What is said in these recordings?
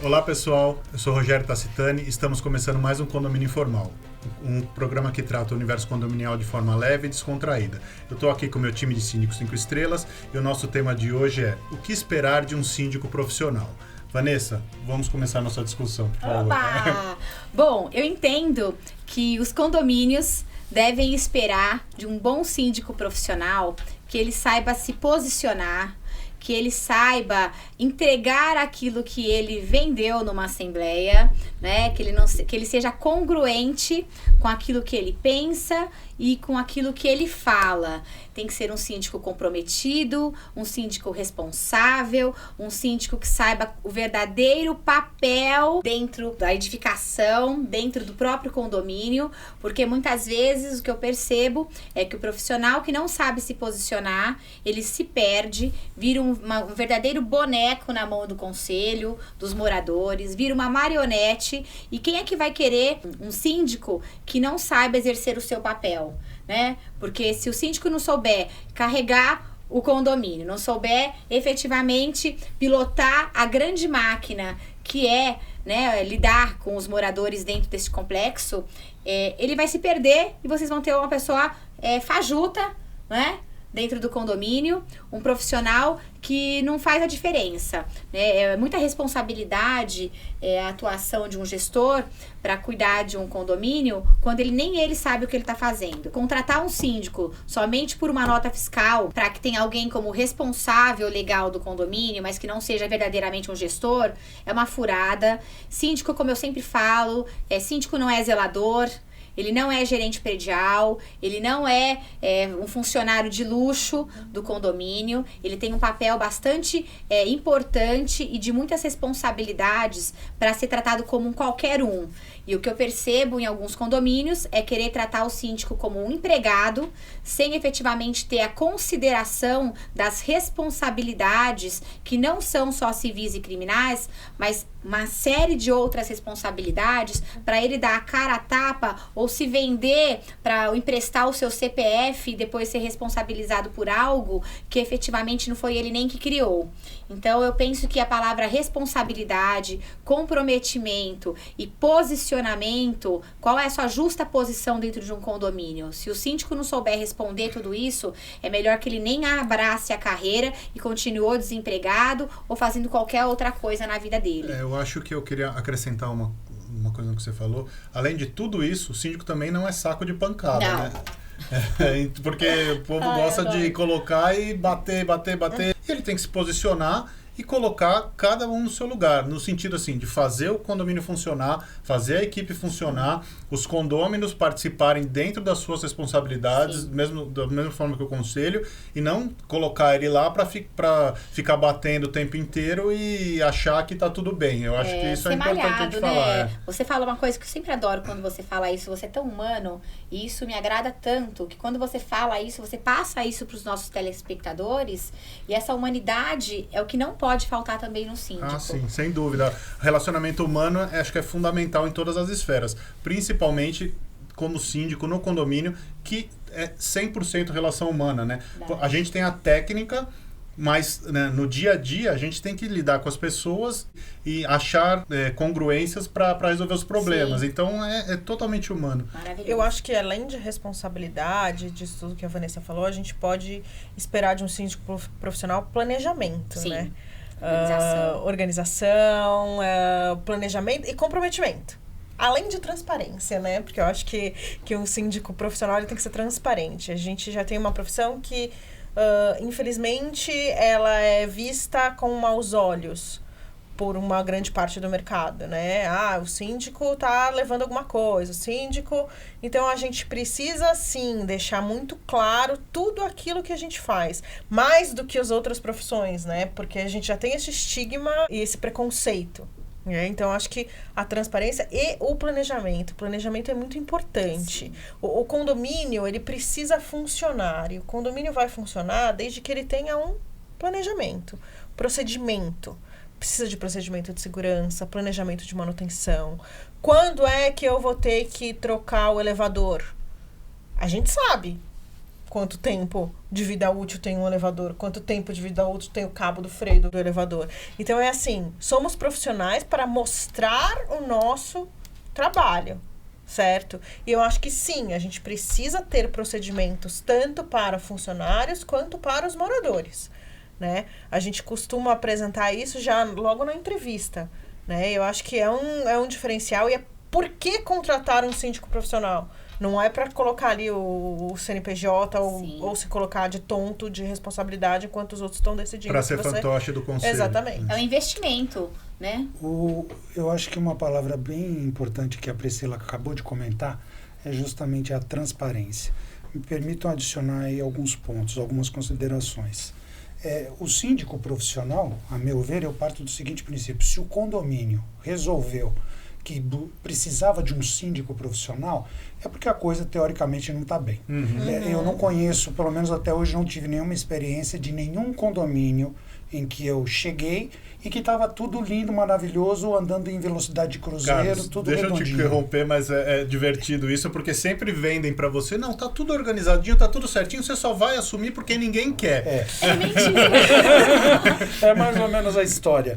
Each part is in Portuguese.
Olá pessoal, eu sou Rogério Tacitani e estamos começando mais um Condomínio Informal, um programa que trata o universo condominial de forma leve e descontraída. Eu estou aqui com o meu time de síndicos 5 estrelas e o nosso tema de hoje é o que esperar de um síndico profissional. Vanessa, vamos começar a nossa discussão, por favor. Opa! Bom, eu entendo que os condomínios devem esperar de um bom síndico profissional que ele saiba se posicionar, que ele saiba entregar aquilo que ele vendeu numa assembleia, né? Que ele seja congruente com aquilo que ele pensa e com aquilo que ele fala. Tem que ser um síndico comprometido, um síndico responsável, um síndico que saiba o verdadeiro papel dentro da edificação, dentro do próprio condomínio, porque muitas vezes o que eu percebo é que o profissional que não sabe se posicionar, ele se perde, vira um verdadeiro boneco na mão do conselho, dos moradores, vira uma marionete. E quem é que vai querer um síndico que não saiba exercer o seu papel, né? Porque se o síndico não souber carregar o condomínio, não souber efetivamente pilotar a grande máquina que é, né, lidar com os moradores dentro desse complexo, ele vai se perder e vocês vão ter uma pessoa fajuta, né, dentro do condomínio, um profissional que não faz a diferença, né? É muita responsabilidade a atuação de um gestor para cuidar de um condomínio quando nem ele sabe o que ele está fazendo. Contratar um síndico somente por uma nota fiscal para que tenha alguém como responsável legal do condomínio, mas que não seja verdadeiramente um gestor, é uma furada. Síndico, como eu sempre falo, síndico não é zelador, ele não é gerente predial, ele não é um funcionário de luxo do condomínio, ele tem um papel bastante importante e de muitas responsabilidades para ser tratado como um qualquer um. E o que eu percebo em alguns condomínios é querer tratar o síndico como um empregado, sem efetivamente ter a consideração das responsabilidades que não são só civis e criminais, mas uma série de outras responsabilidades para ele dar a cara a tapa ou se vender para emprestar o seu CPF e depois ser responsabilizado por algo que efetivamente não foi ele nem que criou. Então eu penso que a palavra responsabilidade, comprometimento e posicionamento, qual é a sua justa posição dentro de um condomínio? Se o síndico não souber responder tudo isso, é melhor que ele nem abrace a carreira e continue desempregado ou fazendo qualquer outra coisa na vida dele. Eu acho que eu queria acrescentar uma coisa que você falou. Além de tudo isso, o síndico também não é saco de pancada, não, né? Porque o povo gosta de colocar e bater. E ele tem que se posicionar e colocar cada um no seu lugar, no sentido assim, de fazer o condomínio funcionar, fazer a equipe funcionar, os condôminos participarem dentro das suas responsabilidades, mesmo da mesma forma que o conselho, e não colocar ele lá para ficar batendo o tempo inteiro e achar que tá tudo bem. Eu acho que isso é importante a gente falar. Né? Você fala uma coisa que eu sempre adoro quando você fala isso, você é tão humano, e isso me agrada tanto, que quando você fala isso, você passa isso para os nossos telespectadores, e essa humanidade é o que não pode faltar também no síndico. Ah, sim, sem dúvida. Relacionamento humano acho que é fundamental em todas as esferas, principalmente como síndico no condomínio, que é 100% relação humana, né? A gente tem a técnica, mas né, no dia a dia a gente tem que lidar com as pessoas e achar congruências para resolver os problemas. Sim. Então é totalmente humano. Eu acho que além de responsabilidade, disso tudo que a Vanessa falou, a gente pode esperar de um síndico profissional planejamento, sim, né? Organização, planejamento e comprometimento. Além de transparência, né? Porque eu acho que um síndico profissional ele tem que ser transparente. A gente já tem uma profissão que, infelizmente, ela é vista com maus olhos por uma grande parte do mercado, né? O síndico tá levando alguma coisa, o síndico... Então, a gente precisa, sim, deixar muito claro tudo aquilo que a gente faz. Mais do que as outras profissões, né? Porque a gente já tem esse estigma e esse preconceito. Então, acho que a transparência e o planejamento. O planejamento é muito importante. O condomínio, ele precisa funcionar. E o condomínio vai funcionar desde que ele tenha um planejamento, procedimento. Precisa de procedimento de segurança, planejamento de manutenção. Quando é que eu vou ter que trocar o elevador? A gente sabe quanto tempo de vida útil tem um elevador, quanto tempo de vida útil tem o cabo do freio do elevador. Então, é assim, somos profissionais para mostrar o nosso trabalho, certo? E eu acho que sim, a gente precisa ter procedimentos tanto para funcionários quanto para os moradores, né? A gente costuma apresentar isso já logo na entrevista, né? Eu acho que é um diferencial e é por que contratar um síndico profissional? Não é para colocar ali o CNPJ ou se colocar de tonto de responsabilidade enquanto os outros estão decidindo. Para ser fantoche do conselho. Exatamente. É um investimento, né? Eu acho que uma palavra bem importante que a Priscila acabou de comentar é justamente a transparência. Me permitam adicionar aí alguns pontos, algumas considerações. O síndico profissional, a meu ver, eu parto do seguinte princípio: se o condomínio resolveu que precisava de um síndico profissional, é porque a coisa teoricamente não está bem. Eu não conheço, pelo menos até hoje, não tive nenhuma experiência de nenhum condomínio em que eu cheguei e que estava tudo lindo, maravilhoso, andando em velocidade de cruzeiro, Carlos, tudo deixa redondinho. eu te interromper, mas é divertido isso, porque sempre vendem para você, não, tá tudo organizadinho, tá tudo certinho, você só vai assumir porque ninguém quer. É mentira. É mais ou menos a história.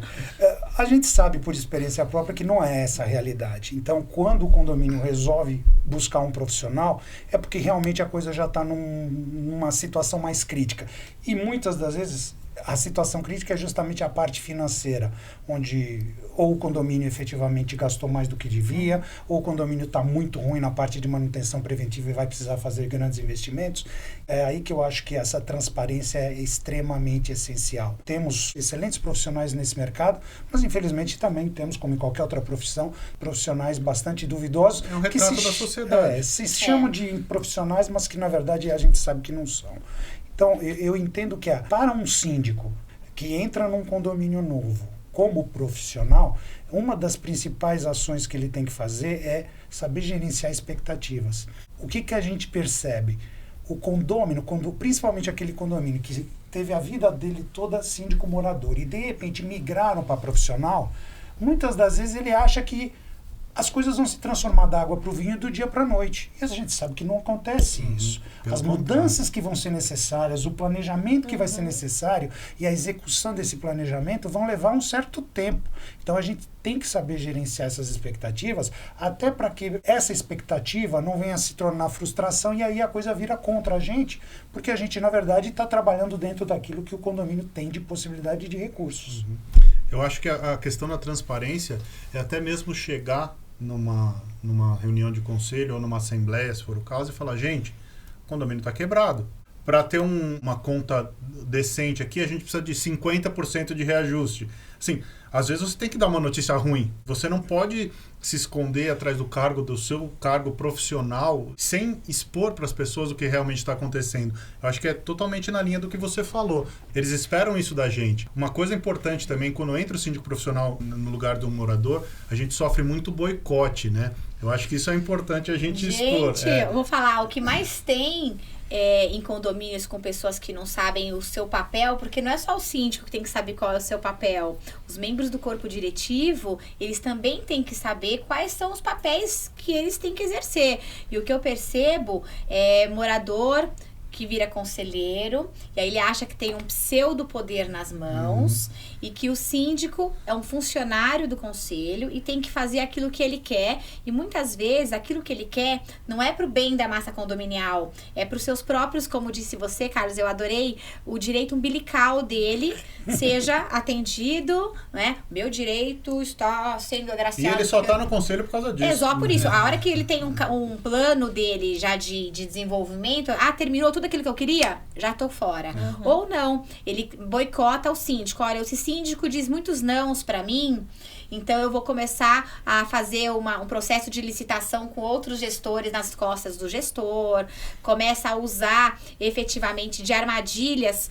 A gente sabe por experiência própria que não é essa a realidade. Então, quando o condomínio resolve buscar um profissional, é porque realmente a coisa já está numa situação mais crítica. E muitas das vezes a situação crítica é justamente a parte financeira, onde ou o condomínio efetivamente gastou mais do que devia, ou o condomínio está muito ruim na parte de manutenção preventiva e vai precisar fazer grandes investimentos. É aí que eu acho que essa transparência é extremamente essencial. Temos excelentes profissionais nesse mercado, mas infelizmente também temos, como em qualquer outra profissão, profissionais bastante duvidosos. É um retrato da sociedade. Se chamam de profissionais, mas que na verdade a gente sabe que não são. Então, eu entendo que para um síndico que entra num condomínio novo como profissional, uma das principais ações que ele tem que fazer é saber gerenciar expectativas. O que a gente percebe? O condômino, principalmente aquele condomínio que teve a vida dele toda síndico morador e de repente migraram para profissional, muitas das vezes ele acha que as coisas vão se transformar da água para o vinho do dia para a noite. E a gente sabe que não acontece isso. As mudanças que vão ser necessárias, o planejamento que vai ser necessário e a execução desse planejamento vão levar um certo tempo. Então a gente tem que saber gerenciar essas expectativas, até para que essa expectativa não venha a se tornar frustração e aí a coisa vira contra a gente, porque a gente, na verdade, está trabalhando dentro daquilo que o condomínio tem de possibilidade de recursos. Eu acho que a questão da transparência é até mesmo chegar numa reunião de conselho ou numa assembleia, se for o caso, e falar, gente, o condomínio está quebrado. Para ter uma conta decente aqui, a gente precisa de 50% de reajuste. Assim, às vezes você tem que dar uma notícia ruim. Você não pode se esconder atrás do seu cargo profissional sem expor para as pessoas o que realmente está acontecendo. Eu acho que é totalmente na linha do que você falou. Eles esperam isso da gente. Uma coisa importante também, quando entra o síndico profissional no lugar do morador, a gente sofre muito boicote, né? Eu acho que isso é importante a gente expor. Gente, eu vou falar, o que mais tem em condomínios com pessoas que não sabem o seu papel, porque não é só o síndico que tem que saber qual é o seu papel. Os membros do corpo diretivo, eles também têm que saber quais são os papéis que eles têm que exercer. E o que eu percebo é morador que vira conselheiro, e aí ele acha que tem um pseudo poder nas mãos, e que o síndico é um funcionário do conselho e tem que fazer aquilo que ele quer, e muitas vezes aquilo que ele quer não é pro bem da massa condominial, é pros seus próprios, como disse você, Carlos, eu adorei, o direito umbilical dele seja atendido, né? Meu direito está sendo agraciado. E ele só tá no conselho por causa disso. É só por isso. A hora que ele tem um plano dele já de desenvolvimento, terminou tudo tudo aquilo que eu queria, já tô fora. Ou não, ele boicota o síndico. Olha, esse síndico diz muitos nãos pra mim, então eu vou começar a fazer um processo de licitação com outros gestores nas costas do gestor, começa a usar efetivamente de armadilhas,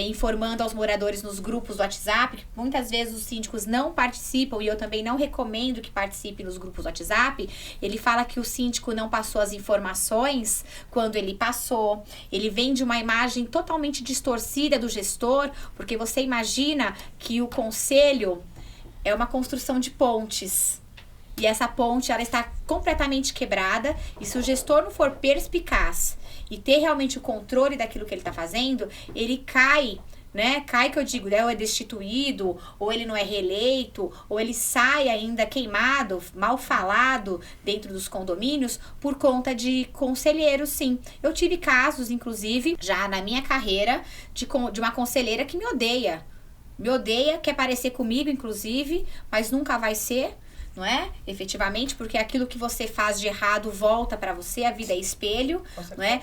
informando aos moradores nos grupos do WhatsApp, que muitas vezes os síndicos não participam, e eu também não recomendo que participe nos grupos do WhatsApp. Ele fala que o síndico não passou as informações quando ele passou. Ele vende uma imagem totalmente distorcida do gestor, porque você imagina que o conselho é uma construção de pontes. E essa ponte, ela está completamente quebrada. E se o gestor não for perspicaz e ter realmente o controle daquilo que ele está fazendo, ele cai, né? Cai, que eu digo, né? Ou é destituído, ou ele não é reeleito, ou ele sai ainda queimado, mal falado dentro dos condomínios por conta de conselheiros, sim. Eu tive casos, inclusive, já na minha carreira, de uma conselheira que me odeia. Me odeia, quer parecer comigo, inclusive, mas nunca vai ser, não é? Efetivamente, porque aquilo que você faz de errado volta para você, a vida é espelho, não é?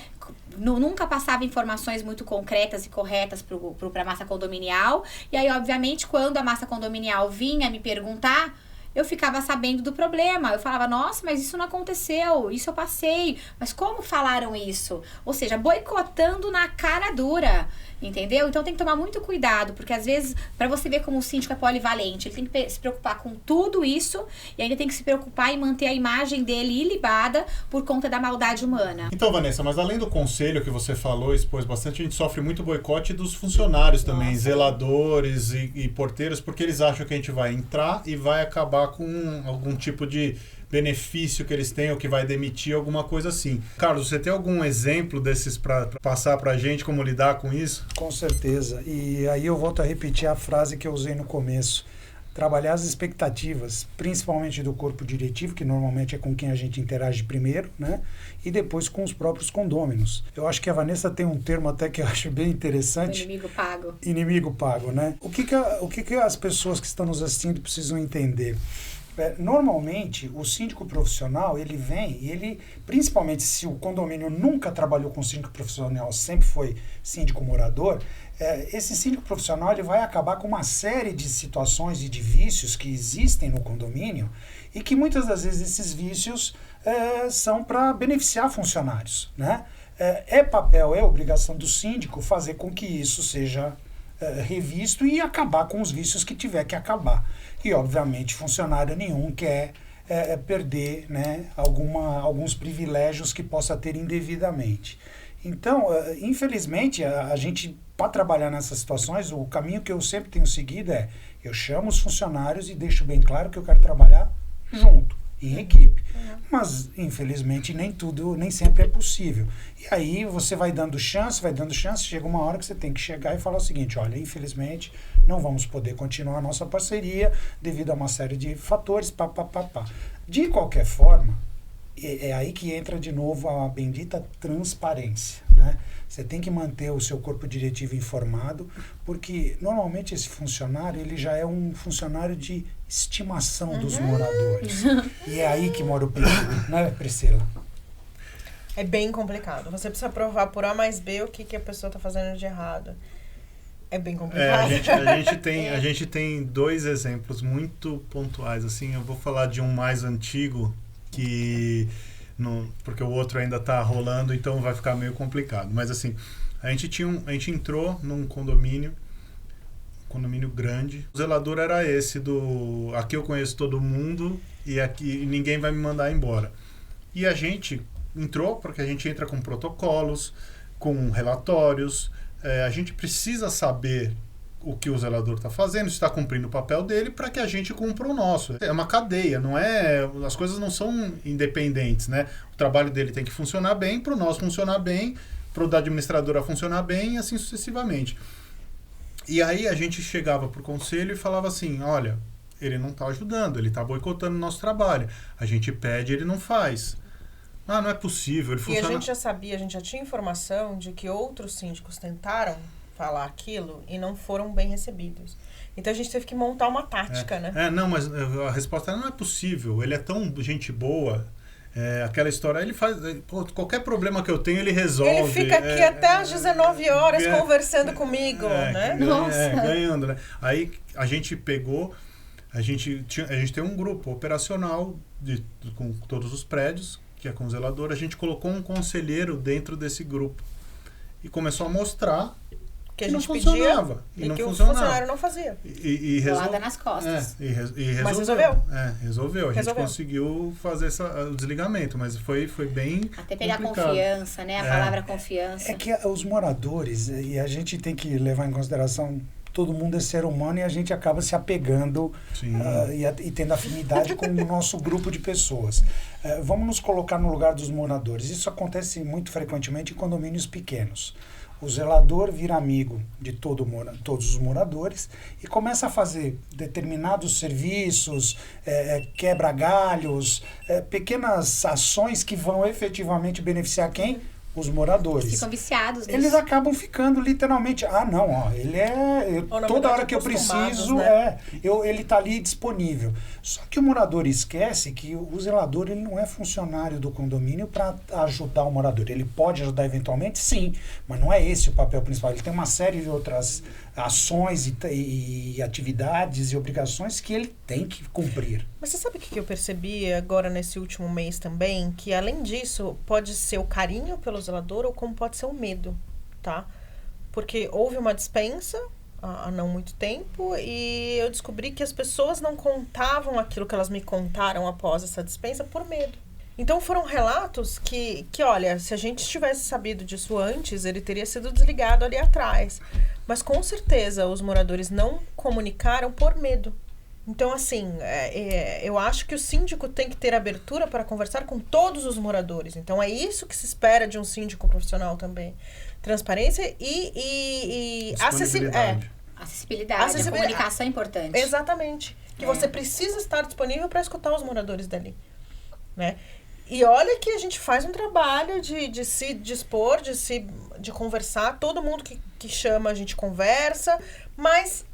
Nunca passava informações muito concretas e corretas para a massa condominial. E aí, obviamente, quando a massa condominial vinha me perguntar, eu ficava sabendo do problema. Eu falava, nossa, mas isso não aconteceu, isso eu passei. Mas como falaram isso? Ou seja, boicotando na cara dura, entendeu? Então tem que tomar muito cuidado, porque às vezes, para você ver como o síndico é polivalente, ele tem que se preocupar com tudo isso e ainda tem que se preocupar em manter a imagem dele ilibada por conta da maldade humana. Então, Vanessa, mas além do conselho que você falou, expôs bastante, a gente sofre muito boicote dos funcionários também, zeladores e porteiros, porque eles acham que a gente vai entrar e vai acabar com algum tipo de benefício que eles têm ou que vai demitir, alguma coisa assim. Carlos, você tem algum exemplo desses para passar para a gente como lidar com isso? Com certeza. E aí eu volto a repetir a frase que eu usei no começo. Trabalhar as expectativas, principalmente do corpo diretivo, que normalmente é com quem a gente interage primeiro, né? E depois com os próprios condôminos. Eu acho que a Vanessa tem um termo até que eu acho bem interessante. O inimigo pago. Inimigo pago, né? O que as pessoas que estão nos assistindo precisam entender? Normalmente, o síndico profissional, ele vem e ele, principalmente se o condomínio nunca trabalhou com síndico profissional, sempre foi síndico morador, esse síndico profissional ele vai acabar com uma série de situações e de vícios que existem no condomínio e que muitas das vezes esses vícios são para beneficiar funcionários, né? É obrigação do síndico fazer com que isso seja revisto e acabar com os vícios que tiver que acabar. E, obviamente, funcionário nenhum quer perder, né, alguns privilégios que possa ter indevidamente. Então, infelizmente, a gente, para trabalhar nessas situações, o caminho que eu sempre tenho seguido eu chamo os funcionários e deixo bem claro que eu quero trabalhar junto, em equipe. Mas, infelizmente, nem sempre é possível. E aí você vai dando chance, chega uma hora que você tem que chegar e falar o seguinte, olha, infelizmente, não vamos poder continuar a nossa parceria devido a uma série de fatores, De qualquer forma, é aí que entra de novo a bendita transparência, né? Você tem que manter o seu corpo diretivo informado, porque normalmente esse funcionário, ele já é um funcionário de estimação dos moradores. E é aí que mora o perigo, né, Priscila? É bem complicado. Você precisa provar por A mais B o que a pessoa está fazendo de errado. É bem complicado. A gente tem dois exemplos muito pontuais. Assim, eu vou falar de um mais antigo, porque o outro ainda está rolando, então vai ficar meio complicado. Mas assim, a gente entrou num condomínio grande. O zelador era esse aqui eu conheço todo mundo e aqui ninguém vai me mandar embora. E a gente entrou porque a gente entra com protocolos, com relatórios. A gente precisa saber o que o zelador está fazendo, está cumprindo o papel dele para que a gente cumpra o nosso. É uma cadeia, não é? As coisas não são independentes, né? O trabalho dele tem que funcionar bem, para o nosso funcionar bem, para o da administradora funcionar bem e assim sucessivamente. E aí a gente chegava para o conselho e falava assim, olha, ele não está ajudando, ele está boicotando o nosso trabalho. A gente pede, ele não faz. Ah, não é possível, ele funciona... E a gente já sabia, a gente já tinha informação de que outros síndicos tentaram falar aquilo e não foram bem recebidos. Então a gente teve que montar uma tática, né? Não, mas a resposta não é possível. Ele é tão gente boa, Aquela história, ele faz... qualquer problema que eu tenho, ele resolve. Ele fica aqui até às 19 horas conversando comigo, né? Ganhando, né? Aí a gente pegou... A gente tem um grupo operacional com todos os prédios, que é com o zelador. A gente colocou um conselheiro dentro desse grupo. E começou a mostrar que a não gente funcionava. pedia E não que funcionava. o funcionário não fazia. E Bolada nas costas. Resolveu. Mas resolveu. Resolveu. A gente conseguiu fazer o desligamento, mas foi bem até pegar complicado. Confiança, né? A palavra confiança. É que os moradores, e a gente tem que levar em consideração, todo mundo é ser humano e a gente acaba se apegando e tendo afinidade com o nosso grupo de pessoas. Vamos nos colocar no lugar dos moradores. Isso acontece muito frequentemente em condomínios pequenos. O zelador vira amigo de todos os moradores e começa a fazer determinados serviços, quebra galhos, pequenas ações que vão efetivamente beneficiar quem? Os moradores. Ficam viciados nisso. Eles acabam ficando literalmente, toda hora que eu preciso, né? Ele está ali disponível. Só que o morador esquece que o zelador ele não é funcionário do condomínio para ajudar o morador. Ele pode ajudar eventualmente, sim, mas não é esse o papel principal. Ele tem uma série de outras ações e atividades e obrigações que ele tem que cumprir. Mas você sabe o que eu percebi agora nesse último mês também? Que além disso, pode ser o carinho pelo zelador ou como pode ser o medo, tá? Porque houve uma dispensa há não muito tempo e eu descobri que as pessoas não contavam aquilo que elas me contaram após essa dispensa por medo. Então foram relatos que olha, se a gente tivesse sabido disso antes, ele teria sido desligado ali atrás. Mas com certeza os moradores não comunicaram por medo. Então, assim, eu acho que o síndico tem que ter abertura para conversar com todos os moradores. Então, é isso que se espera de um síndico profissional também. Transparência e acessibilidade. Acessibilidade, a comunicação é importante. Exatamente. Que você precisa estar disponível para escutar os moradores dali, né? E olha que a gente faz um trabalho de se dispor, de conversar. Todo mundo que chama a gente conversa, mas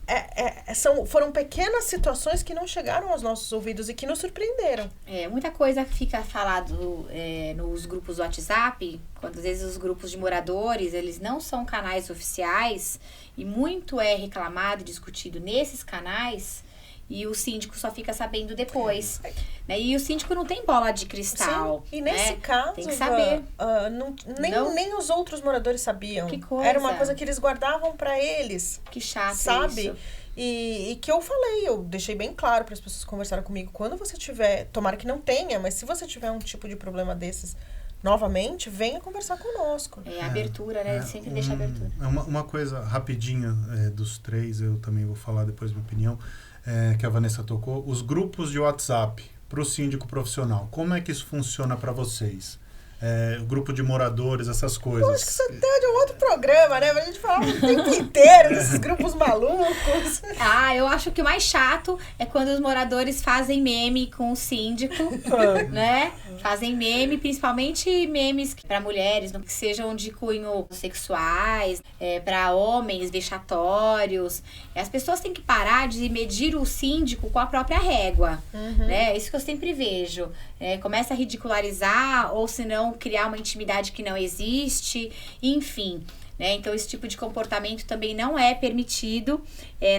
foram pequenas situações que não chegaram aos nossos ouvidos e que nos surpreenderam. Muita coisa fica falado nos grupos do WhatsApp, quando às vezes os grupos de moradores, eles não são canais oficiais, e muito é reclamado e discutido nesses canais, e o síndico só fica sabendo depois. Né? E o síndico não tem bola de cristal. Sim. E nesse caso, tem que saber. Nem os outros moradores sabiam. Que coisa. Era uma coisa que eles guardavam pra eles. Que chato, sabe? isso. E que eu deixei bem claro para as pessoas que conversaram comigo. Quando você tiver, tomara que não tenha, mas se você tiver um tipo de problema desses novamente, venha conversar conosco. Abertura, né? Sempre deixa abertura. Uma coisa rapidinha dos três, eu também vou falar depois minha opinião. Que a Vanessa tocou, os grupos de WhatsApp para o síndico profissional, como é que isso funciona para vocês? Grupo de moradores, essas coisas. Eu acho que isso até é de um outro programa, né? Pra gente falar o tempo inteiro desses grupos malucos. Eu acho que o mais chato é quando os moradores fazem meme com o síndico, né? Fazem meme, principalmente memes para mulheres, que sejam de cunho sexuais, para homens vexatórios. As pessoas têm que parar de medir o síndico com a própria régua, né? Isso que eu sempre vejo. Começa a ridicularizar, ou se não, criar uma intimidade que não existe, enfim. Né? Então, esse tipo de comportamento também não é permitido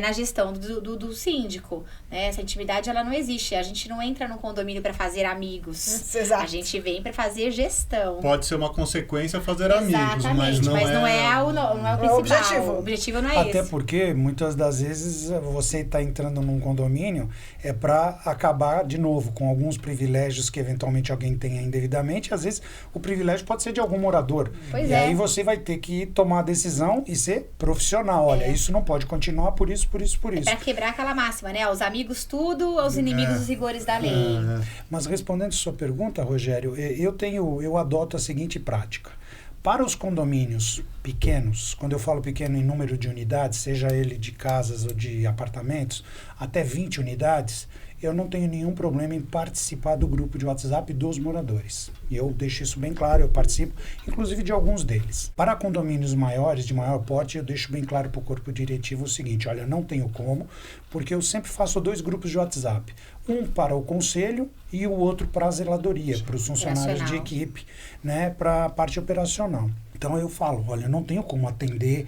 na gestão do síndico. Né? Essa intimidade, ela não existe. A gente não entra no condomínio para fazer amigos. Exato. A gente vem para fazer gestão. Pode ser uma consequência fazer amigos, mas não é o principal. Objetivo. O objetivo não é esse. Até porque, muitas das vezes, você está entrando num condomínio para acabar, de novo, com alguns privilégios que eventualmente alguém tenha indevidamente. Às vezes, o privilégio pode ser de algum morador. Pois e aí você vai ter que tomar a decisão e ser profissional. Olha, isso não pode continuar por isso. Para quebrar aquela máxima, né? Aos amigos tudo, aos inimigos os rigores da lei. Mas respondendo a sua pergunta, Rogério, eu adoto a seguinte prática. Para os condomínios pequenos, quando eu falo pequeno em número de unidades, seja ele de casas ou de apartamentos, até 20 unidades, eu não tenho nenhum problema em participar do grupo de WhatsApp dos moradores. E eu deixo isso bem claro, eu participo, inclusive de alguns deles. Para condomínios maiores, de maior porte, eu deixo bem claro para o corpo diretivo o seguinte, olha, não tenho como, porque eu sempre faço 2 grupos de WhatsApp. Um para o conselho e o outro para a zeladoria, para os funcionários de equipe, né, para a parte operacional. Então eu falo, olha, não tenho como atender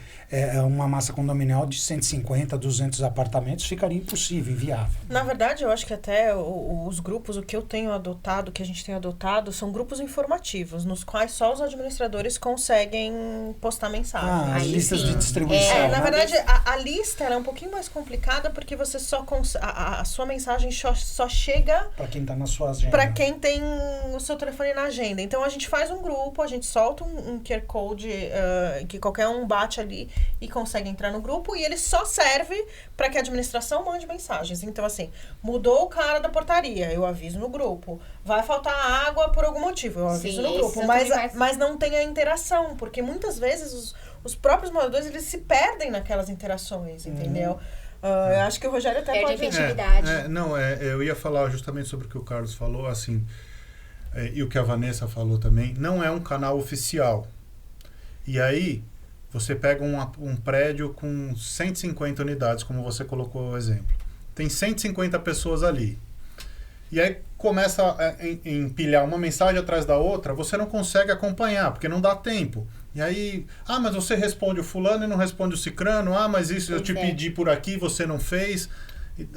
uma massa condominial de 150, 200 apartamentos, ficaria impossível, inviável. Na verdade, eu acho que até os grupos, o que eu tenho adotado, que a gente tem adotado, são grupos informativos, nos quais só os administradores conseguem postar mensagem. As listas de distribuição. Na verdade, a lista ela é um pouquinho mais complicada, porque você só a sua mensagem só chega para quem está na sua agenda. Para quem tem o seu telefone na agenda. Então, a gente faz um grupo, a gente solta um QR Code que qualquer um bate ali e consegue entrar no grupo, e ele só serve para que a administração mande mensagens. Então, assim, mudou o cara da portaria, eu aviso no grupo. Vai faltar água por algum motivo, eu aviso no grupo. Mas não tem a interação, porque muitas vezes os próprios moradores, eles se perdem naquelas interações, entendeu? Eu acho que o Rogério até pode... efetividade. Eu ia falar justamente sobre o que o Carlos falou, assim, e o que a Vanessa falou também. Não é um canal oficial. E aí, você pega um prédio com 150 unidades, como você colocou o exemplo. Tem 150 pessoas ali. E aí começa a empilhar uma mensagem atrás da outra, você não consegue acompanhar, porque não dá tempo. E aí, mas você responde o fulano e não responde o cicrano, mas isso eu te pedi por aqui, você não fez.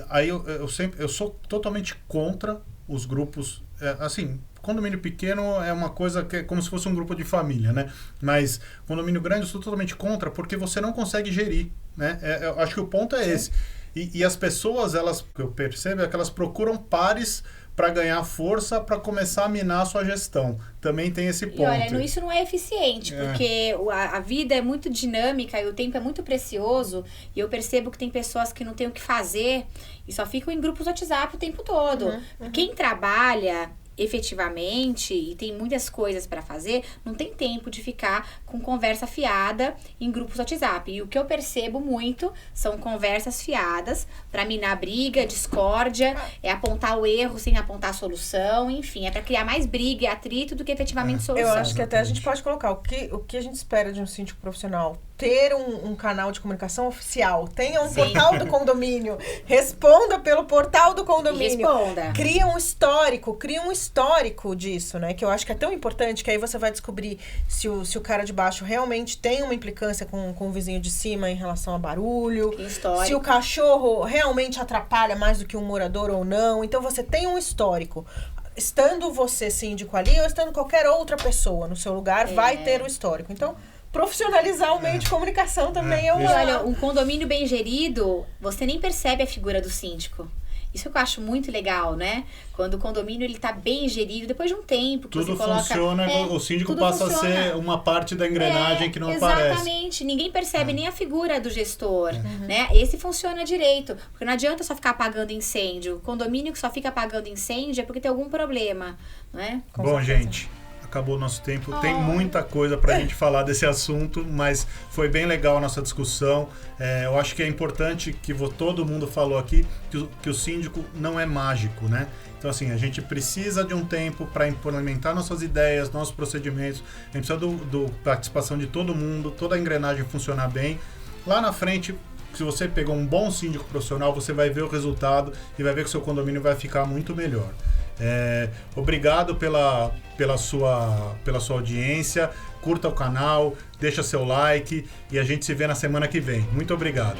Aí eu sou totalmente contra os grupos, assim... Condomínio pequeno é uma coisa que é como se fosse um grupo de família, né? Mas condomínio grande eu sou totalmente contra, porque você não consegue gerir, né? Eu acho que o ponto é esse. E as pessoas, o que eu percebo é que elas procuram pares para ganhar força, para começar a minar a sua gestão. Também tem esse ponto. E olha, isso não é eficiente, porque a vida é muito dinâmica e o tempo é muito precioso, e eu percebo que tem pessoas que não têm o que fazer e só ficam em grupos WhatsApp o tempo todo. Quem trabalha... efetivamente, e tem muitas coisas para fazer, não tem tempo de ficar com conversa fiada em grupos WhatsApp. E o que eu percebo muito são conversas fiadas para minar briga, discórdia, é apontar o erro sem apontar a solução, enfim, é para criar mais briga e atrito do que efetivamente solução. Eu acho que até a gente pode colocar o que a gente espera de um síndico profissional. Ter um canal de comunicação oficial, tenha um portal do condomínio, responda pelo portal do condomínio. Responda. Cria um histórico disso, né? Que eu acho que é tão importante, que aí você vai descobrir se o cara de baixo realmente tem uma implicância com o vizinho de cima em relação a barulho, se o cachorro realmente atrapalha mais do que um morador ou não. Então você tem um histórico. Estando você síndico ali, ou estando qualquer outra pessoa no seu lugar, vai ter o histórico. Então, profissionalizar o meio de comunicação também é uma... E olha, um condomínio bem gerido, você nem percebe a figura do síndico. Isso que eu acho muito legal, né? Quando o condomínio ele tá bem gerido, depois de um tempo que tudo você coloca... funciona, o síndico passa a ser uma parte da engrenagem que não aparece. Exatamente. Ninguém percebe nem a figura do gestor, né? Esse funciona direito. Porque não adianta só ficar apagando incêndio. O condomínio que só fica apagando incêndio é porque tem algum problema, não é? Bom, gente... Acabou o nosso tempo. Tem muita coisa pra gente falar desse assunto, mas foi bem legal a nossa discussão. Eu acho que é importante que todo mundo falou aqui que o síndico não é mágico, né? Então, assim, a gente precisa de um tempo para implementar nossas ideias, nossos procedimentos. A gente precisa da participação de todo mundo, toda a engrenagem funcionar bem. Lá na frente, se você pegou um bom síndico profissional, você vai ver o resultado e vai ver que o seu condomínio vai ficar muito melhor. Obrigado pela sua audiência, curta o canal, deixa seu like e a gente se vê na semana que vem. Muito obrigado.